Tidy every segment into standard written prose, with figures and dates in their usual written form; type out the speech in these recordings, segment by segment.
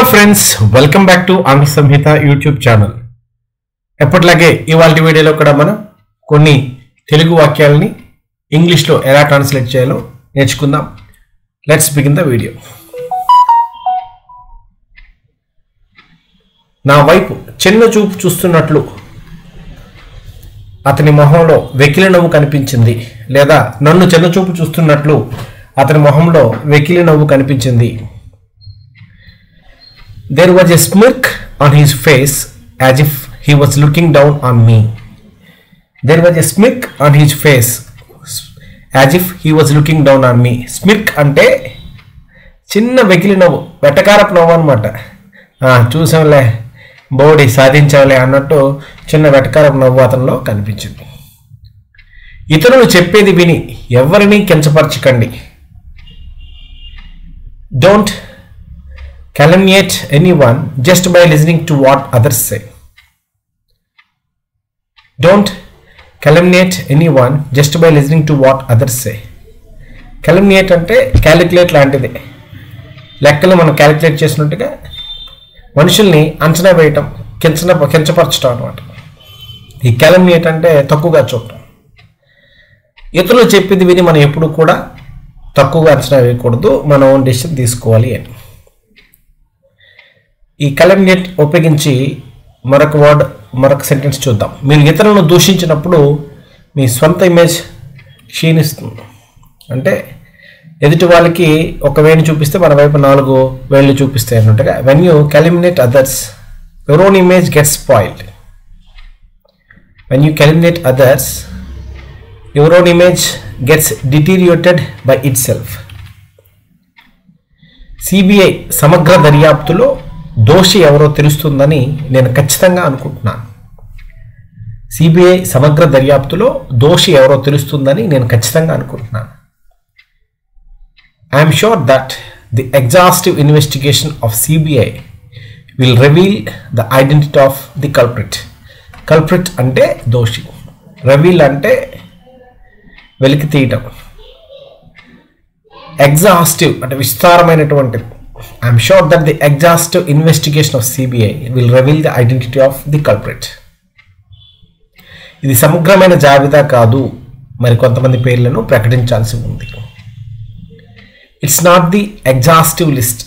Hello friends, welcome back to ఆంగ్ల Samhita YouTube channel. ఎప్పటిలాగే ఇవాళ వీడియోలో కూడా మనం కొన్ని తెలుగు వాక్యాలని ఇంగ్లీష్లో ఎలా ట్రాన్స్లేట్ చేయాలో నేర్చుకుందాం. Let's begin the video. నా వైపు చిన్న చూపు చూస్తున్నట్లు అతని మొహంలో వెకిలి నవ్వు కనిపించింది, లేదా నన్ను చిన్న చూపు చూస్తున్నట్లు అతని మొహంలో వెకిలి నవ్వు కనిపించింది. There was a smirk on his face as if he was looking down on me. There was a smirk on his face as if he was looking down on me. Smirk అంటే చిన్న వెకిలి నవ్వు, వెటకారపు నవ్వు అనమాట. చూసాంలే, బోడి సాధించాలే అన్నట్టు చిన్న వెటకారపు నవ్వు అతనిలో కనిపించింది. ఇతరులు చెప్పేది విని ఎవరిని కించపరచకండి. Don't calumniate anyone just by listening to what others say. Don't calumniate anyone just by listening to what others say. Calumniate అంటే క్యాలిక్యులేట్ లాంటిది. లెక్కలు మనం క్యాలిక్యులేట్ చేసినట్టుగా మనుషుల్ని అంచనా వేయటం, కించపరచడం అనమాట. ఈ calumniate అంటే తక్కువగా చూడటం. ఇతరులు చెప్పింది విని మనం ఎప్పుడు కూడా తక్కువగా అంచనా వేయకూడదు, మన ఓన్ డెసిషన్ తీసుకోవాలి అని. ఈ calumniate ఉపయోగించి మరొక సెంటెన్స్ చూద్దాం. మీరు ఇతరులను దూషించినప్పుడు మీ సొంత ఇమేజ్ క్షీణిస్తుంది. అంటే ఎదుటి వాళ్ళకి ఒక వేలు చూపిస్తే మన వైపు 4 వేళ్ళు చూపిస్తాయి అన్నట్టుగా. When you calumniate others, your own image gets spoiled. When you calumniate others, your own image gets deteriorated by itself. CBI సమగ్ర దర్యాప్తులో దోషి ఎవరో తెలుస్తుందని నేను ఖచ్చితంగా అనుకుంటున్నాను. సిబిఐ సమగ్ర దర్యాప్తులో దోషి ఎవరో తెలుస్తుందని నేను ఖచ్చితంగా అనుకుంటున్నాను. I'm sure that the exhaustive investigation of CBI will reveal the identity of the culprit. Culprit అంటే దోషి, రివీల్ అంటే వెలికి తీయటం, ఎగ్జాస్టివ్ అంటే విస్తారమైనటువంటిది. I'm sure that the exhaustive investigation of CBI will reveal the identity of the culprit. ఇది సమగ్రమైన జాబితా కాదు, మరి కొంతమంది పేర్లను ప్రకటించాల్సి ఉంది. It's not the exhaustive list.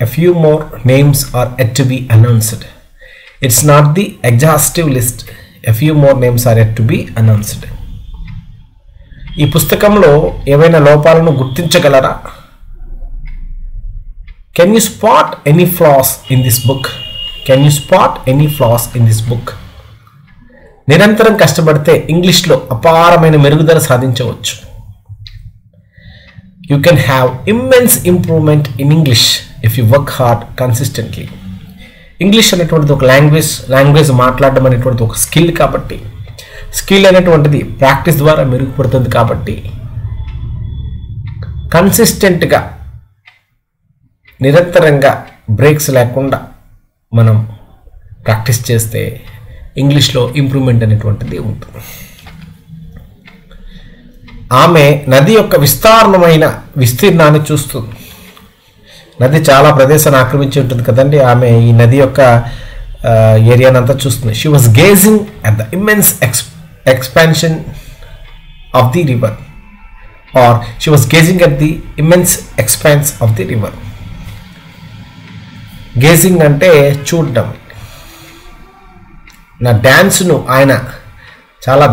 A few more names are yet to be announced. It's not the exhaustive list. A few more names are yet to be announced. ఈ పుస్తకంలో ఏవైనా లోపాలను గుర్తించగలరా? Can you spot any flaws in this book? Can you spot any flaws in this book? నిరంతరం కష్టపడితే ఇంగ్లీష్లో అపారమైన మెరుగుదల సాధించవచ్చు. You can have immense improvement in English if you work hard consistently. English అనేటువంటిది ఒక లాంగ్వేజ్ మాట్లాడడం అనేటువంటిది ఒక స్కిల్ కాబట్టి, స్కిల్ అనేటువంటిది ప్రాక్టీస్ ద్వారా మెరుగుపడుతుంది కాబట్టి కన్సిస్టెంట్గా నిరంతరంగా బ్రేక్స్ లేకుండా మనం ప్రాక్టీస్ చేస్తే ఇంగ్లీష్లో ఇంప్రూవ్మెంట్ అనేటువంటిది ఉంటుంది. ఆమె నది యొక్క విస్తీర్ణాన్ని చూస్తుంది. నది చాలా ప్రదేశాన్ని ఆక్రమించి ఉంటుంది కదండి. ఆమె ఈ నది యొక్క ఏరియాని అంతా చూస్తుంది. She was gauging at the immense expansion of the river, or she was gauging at the immense expanse of the river. Gauging అంటే చూడటం. నా డ్యాన్స్ను ఆయన చాలా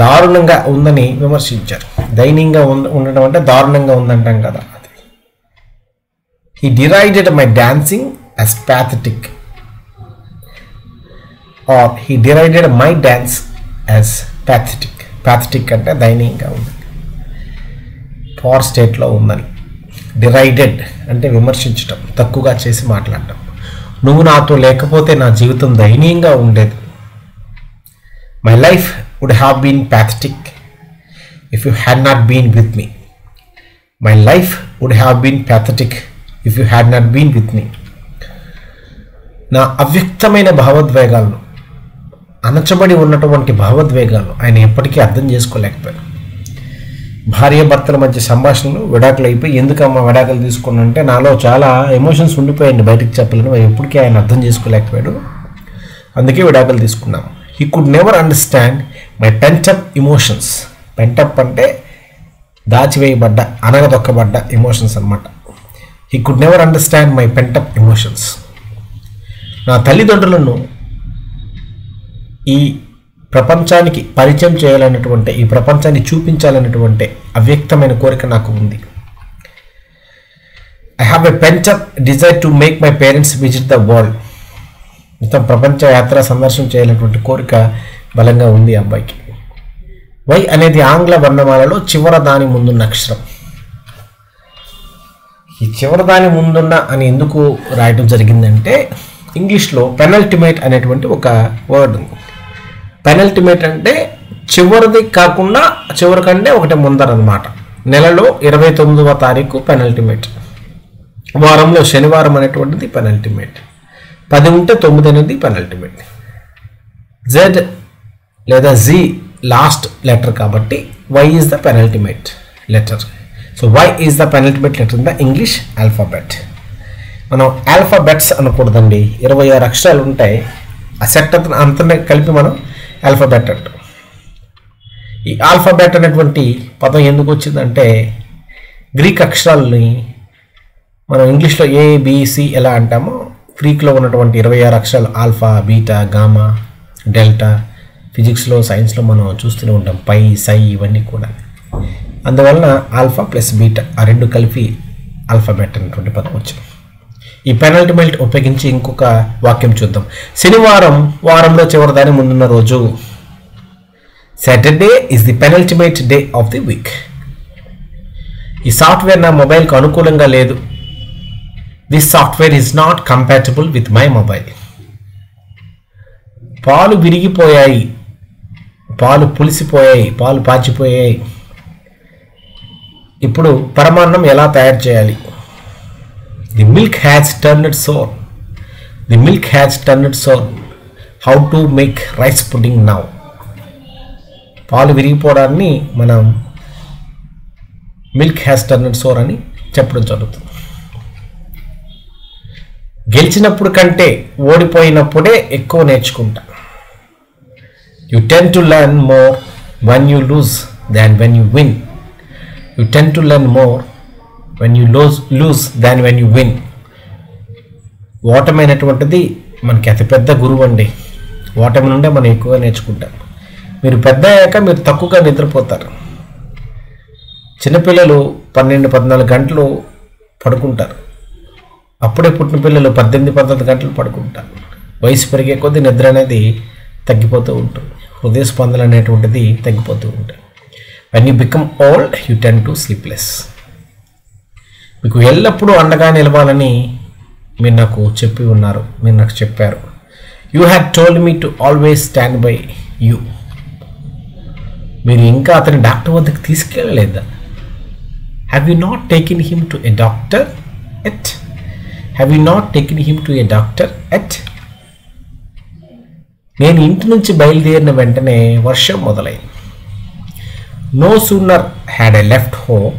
దారుణంగా ఉందని విమర్శించారు. దయనీయంగా ఉండడం అంటే దారుణంగా ఉందంటాం కదా, అది. He derided my dancing as pathetic, or he derided my dance as pathetic. Pathetic అంటే దయనీయంగా ఉంది, పవర్ స్టేట్లో ఉందని. డిరైడెడ్ అంటే విమర్శించటం, తక్కువగా చేసి మాట్లాడటం. నువ్వు నాతో లేకపోతే నా జీవితం దయనీయంగా ఉండేది. My life would have been pathetic if you had not been with me. My life would have been pathetic if you had not been with me. నా అవ్యక్తమైన భావోద్వేగాలను, అణచబడి ఉన్నటువంటి భావోద్వేగాలను ఆయన ఎప్పటికీ అర్థం చేసుకోలేకపోయారు. భార్యాభర్తల మధ్య సంభాషణలు విడాకులు అయిపోయి ఎందుకమ్మా విడాకులు తీసుకున్నంటే నాలో చాలా ఎమోషన్స్ ఉండిపోయాయండి, బయటకు చెప్పలేను. ఎప్పటికీ ఆయన అర్థం చేసుకోలేకపోయాడు, అందుకే విడాకులు తీసుకున్నాం. He could never understand my pent-up emotions. Pent-up అంటే దాచివేయబడ్డ, అనగదొక్కబడ్డ ఎమోషన్స్ అన్నమాట. He could never understand my pent-up emotions. నా తల్లిదండ్రులను ఈ ప్రపంచానికి పరిచయం చేయాలన్నటువంటి, ఈ ప్రపంచాన్ని చూపించాలన్నటువంటి అవ్యక్తమైన కోరిక నాకు ఉంది. I have a pent-up desire to make my parents visit the world. మొత్తం ప్రపంచ యాత్ర సందర్శన చేయాలన్నటువంటి కోరిక బలంగా ఉంది ఆ అబ్బాయికి. వై అనేది ఆంగ్ల వర్ణమాలలో చివర దాని ముందున్న అక్షరం. ఈ చివరి దాని ముందున్న అని ఎందుకు రాయటం జరిగిందంటే ఇంగ్లీష్లో పెనల్టిమేట్ అనేటువంటి ఒక వర్డ్ ఉంది. పెనల్టిమేట్ అంటే చివరిది కాకుండా చివరి కంటే ఒకటి ముందరనమాట. నెలలో 29వ తారీఖు పెనల్టిమేట్, వారంలో శనివారం అనేటువంటిది పెనల్టిమేట్, 10 ఉంటే 9 అనేది పెనల్టిమేట్. జెడ్ లేదా జీ లాస్ట్ లెటర్ కాబట్టి Y is the penultimate letter. So Y is the penultimate letter in the English alphabet. మనం ఆల్ఫాబెట్స్ అనకూడదండి, 26 అక్షరాలు ఉంటాయి, ఆ సెట్ అంతనే కలిపి మనం ఆల్ఫాబెట్ అంటాం. ఈ ఆల్ఫాబెట్ అనేటువంటి పదం ఎందుకు వచ్చిందంటే గ్రీక్ అక్షరాలని మనం ఇంగ్లీష్లో ఏబిసి ఎలా అంటామో గ్రీక్లో ఉన్నటువంటి 26 అక్షరాలు ఆల్ఫా, బీటా, గామా, డెల్టా, ఫిజిక్స్లో సైన్స్లో మనం చూస్తూనే ఉంటాం, పై, సై ఇవన్నీ కూడా. అందువలన ఆల్ఫా ప్లస్ బీటా ఆ రెండు కలిపి ఆల్ఫాబెట్ అనేటువంటి పదం వచ్చింది. ఈ పెనల్టిమేట్ ఉపయోగించి ఇంకొక వాక్యం చూద్దాం. శనివారం వారంలో చివరి దాని ముందున్న రోజు. Saturday is the penultimate day of the week. ఈ సాఫ్ట్వేర్ నా మొబైల్కు అనుకూలంగా లేదు. This software is not compatible with my mobile. పాలు విరిగిపోయాయి, పాలు పులిసిపోయాయి, పాలు పాచిపోయాయి. ఇప్పుడు పరమాన్నం ఎలా తయారు చేయాలి? The milk has turned sour. The milk has turned sour. How to make rice pudding now. పాలు విరిగిపోవడాన్ని మనం మిల్క్ హ్యాస్ టర్న్డ్ సోర్ అని చెప్పడం జరుగుతుంది. గెలిచినప్పుడు కంటే ఓడిపోయినప్పుడే ఎక్కువ నేర్చుకుంటా. You tend to learn more when you lose than when you win. You tend to learn more when you lose than when you win. ఓటమి అనేటువంటిది మనకి అతిపెద్ద గురువు అండి. ఓటమి నుండే మనం ఎక్కువగా నేర్చుకుంటాం. మీరు పెద్ద అయ్యాక మీరు తక్కువగా నిద్రపోతారు. చిన్నపిల్లలు 12-14 గంటలు పడుకుంటారు. అప్పుడే పుట్టిన పిల్లలు 18-19 గంటలు పడుకుంటారు. వయసు పెరిగే కొద్దీ నిద్ర అనేది తగ్గిపోతూ ఉంటుంది, హృదయ స్పందన అనేటువంటిది తగ్గిపోతూ ఉంటాయి. When you become old you ten to sleepless. మీకు ఎల్లప్పుడూ అండగా నిలవాలని మీరు నాకు చెప్పి ఉన్నారు, మీరు నాకు చెప్పారు. You had told me to always stand by you. మీరు ఇంకా అతని డాక్టర్ వద్దకు తీసుకెళ్ళలేదా? Have you not taken him to a doctor yet? Have you not taken him to a doctor yet? నేను ఇంటి నుంచి బయలుదేరిన వెంటనే వర్షం మొదలైంది. No sooner had I left home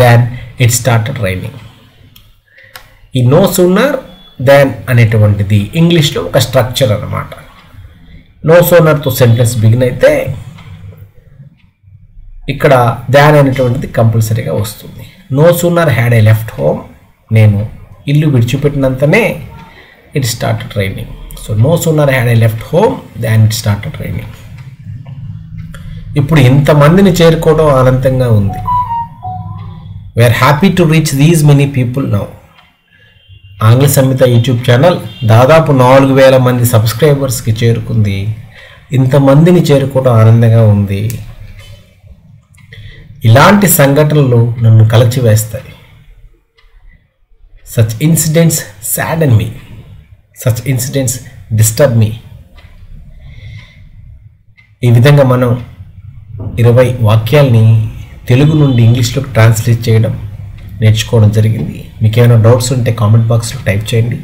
than it started raining. ఈ నో సూనర్ దాన్ అనేటువంటిది ఇంగ్లీష్లో ఒక స్ట్రక్చర్ అన్నమాట. నో సూనర్తో సెంటెన్స్ బిగిన్ అయితే ఇక్కడ దాన్ అనేటువంటిది కంపల్సరీగా వస్తుంది. No sooner had I left home, నేను ఇల్లు విడిచిపెట్టినంతనే it started raining. So no sooner had I left home than it started raining. ఇప్పుడు ఇంతమందిని చేరుకోవడం ఆనందంగా ఉంది. We are happy to reach these many people now. ఆంగ్ల సంహిత యూట్యూబ్ ఛానల్ దాదాపు 4000 మంది సబ్స్క్రైబర్స్కి చేరుకుంది. ఇంతమందిని చేరుకోవడం ఆనందంగా ఉంది. ఇలాంటి సంఘటనలు నన్ను కలచివేస్తాయి. సచ్ ఇన్సిడెంట్స్ సాడెన్ మీ, సచ్ ఇన్సిడెంట్స్ డిస్టర్బ్ మీ. ఈ విధంగా మనం 20 వాక్యాల్ని తెలుగు నుండి ఇంగ్లీష్లోకి ట్రాన్స్లేట్ చేయడం నేర్చుకోవడం జరిగింది. మీకు ఏమైనా డౌట్స్ ఉంటే కామెంట్ బాక్స్లో టైప్ చేయండి.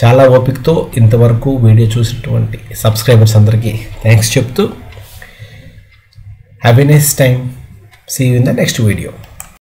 చాలా ఓపికతో ఇంతవరకు వీడియో చూసినటువంటి సబ్స్క్రైబర్స్ అందరికీ థ్యాంక్స్ చెప్తూ have a nice time. See you in the next video.